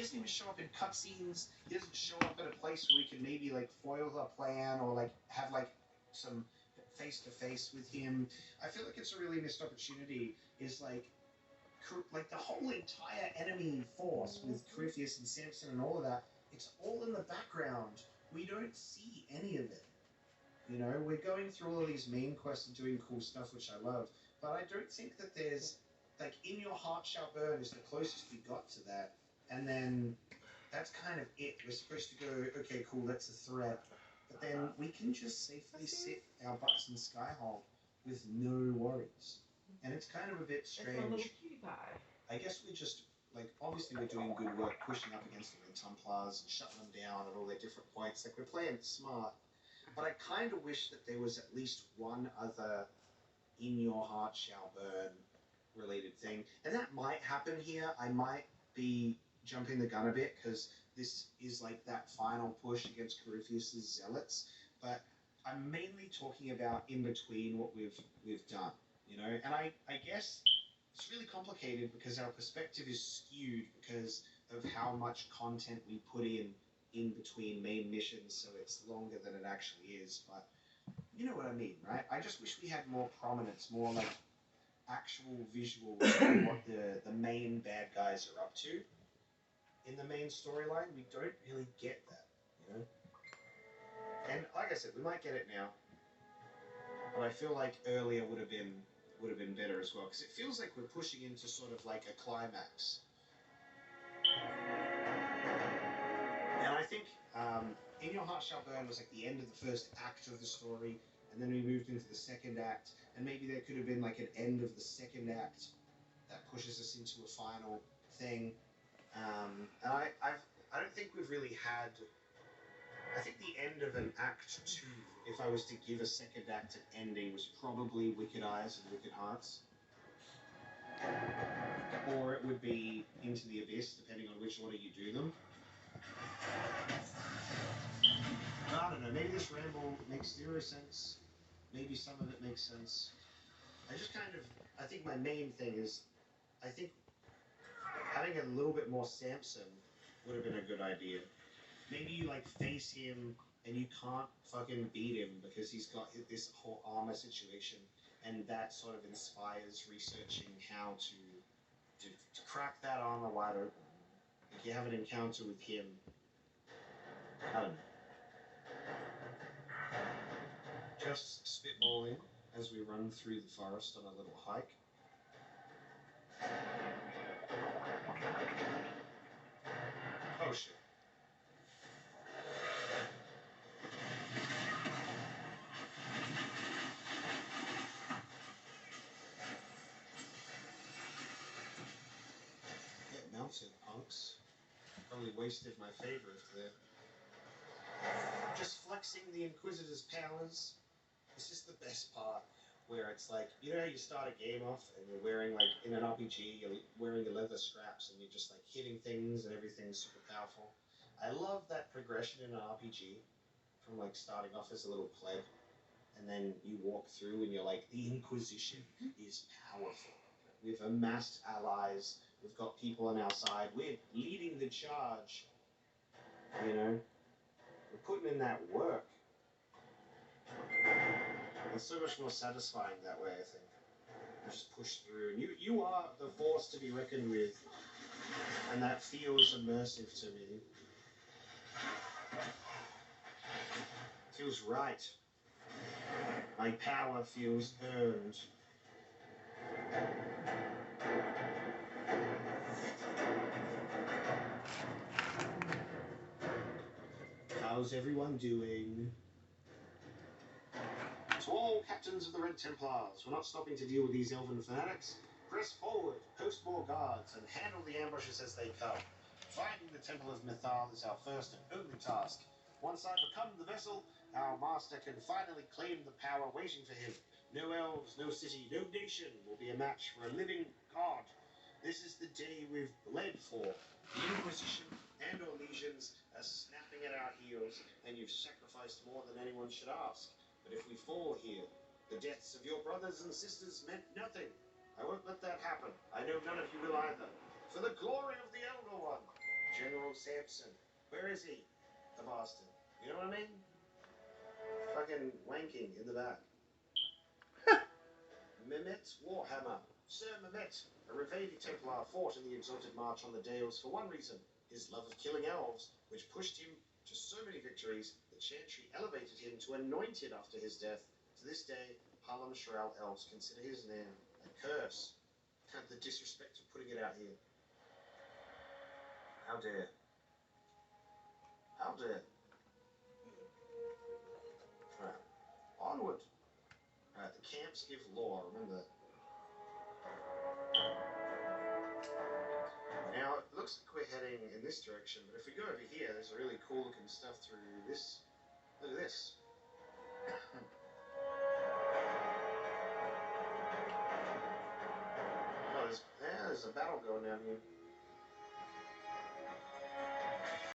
doesn't even show up in cutscenes. He doesn't show up at a place where we can maybe like foil a plan or like have like some face to face with him. I feel like it's a really missed opportunity. Is like the whole entire enemy force with Crucius and Samson and all of that. It's all in the background. We don't see any of it. You know, we're going through all of these main quests and doing cool stuff, which I love. But I don't think that there's like In Your Heart Shall Burn is the closest we got to that, and then that's kind of it. We're supposed to go, okay, cool, that's a threat, but then we can just safely sit our butts in Skyhole with no worries, and it's kind of a bit strange. I guess we're just like obviously we're doing good work pushing up against the Red Templars and shutting them down at all their different points. Like we're playing it smart, but I kind of wish that there was at least one other In Your Heart Shall Burn related thing. And that might happen here. I might be jumping the gun a bit because this is like that final push against Corypheus' zealots. But I'm mainly talking about in between what we've done, you know? And I guess it's really complicated because our perspective is skewed because of how much content we put in between main missions, so it's longer than it actually is. But you know what I mean, right? I just wish we had more prominence, more like actual visuals of what the main bad guys are up to in the main storyline. We don't really get that, you know? And like I said, we might get it now, but I feel like earlier would have been better as well, because it feels like we're pushing into sort of like a climax. And I think In Your Heart Shall Burn was like the end of the first act of the story, and then we moved into the second act, and maybe there could have been like an end of the second act that pushes us into a final thing. And I don't think we've really had. I think the end of an act 2, if I was to give a second act an ending, was probably Wicked Eyes and Wicked Hearts. Or it would be Into the Abyss, depending on which order you do them. I don't know, maybe this ramble makes 0 sense. Maybe some of it makes sense. I think my main thing is, I think having a little bit more Samson would have been a good idea. Maybe you like face him and you can't fucking beat him because he's got this whole armor situation, and that sort of inspires researching how to crack that armor wide open. If you have an encounter with him, I don't know. Just spitballing as we run through the forest on a little hike. Oh shit. Get mounted, punks. Probably wasted my favor there. Just flexing the Inquisitor's powers. This is the best part, where it's like, you know how you start a game off and you're wearing, like, in an RPG, you're wearing your leather straps and you're just, like, hitting things and everything's super powerful. I love that progression in an RPG, from, like, starting off as a little pleb, and then you walk through and you're like, the Inquisition is powerful. We've amassed allies, we've got people on our side, we're leading the charge, you know? We're putting in that work. It's so much more satisfying that way, I think. You just push through, and you are the force to be reckoned with, and that feels immersive to me. Feels right. My power feels earned. How's everyone doing? To all captains of the Red Templars, we're not stopping to deal with these elven fanatics. Press forward, post more guards, and handle the ambushes as they come. Finding the Temple of Mithal is our first and only task. Once I've become the vessel, our master can finally claim the power waiting for him. No elves, no city, no nation will be a match for a living god. This is the day we've bled for. The Inquisition and our legions are snapping at our heels, and you've sacrificed more than anyone should ask. But if we fall here, the deaths of your brothers and sisters meant nothing. I won't let that happen. I know none of you will either. For the glory of the Elder One, General old Samson. Where is he? The bastard. You know what I mean? Fucking wanking in the back. Mehmet Warhammer. Sir Mehmet, a Reveille Templar, fought in the exalted march on the Dales for one reason, his love of killing elves, which pushed him to so many victories that Chantry elevated him to anointed after his death. To this day, Harlem Shral elves consider his name a curse. The disrespect of putting it out here. How dare. How dare. Right. Onward. The camps give law, remember that. Now, it looks like we're heading in this direction, but if we go over here, there's really cool looking stuff through this. Look at this. Oh, there's a battle going down here.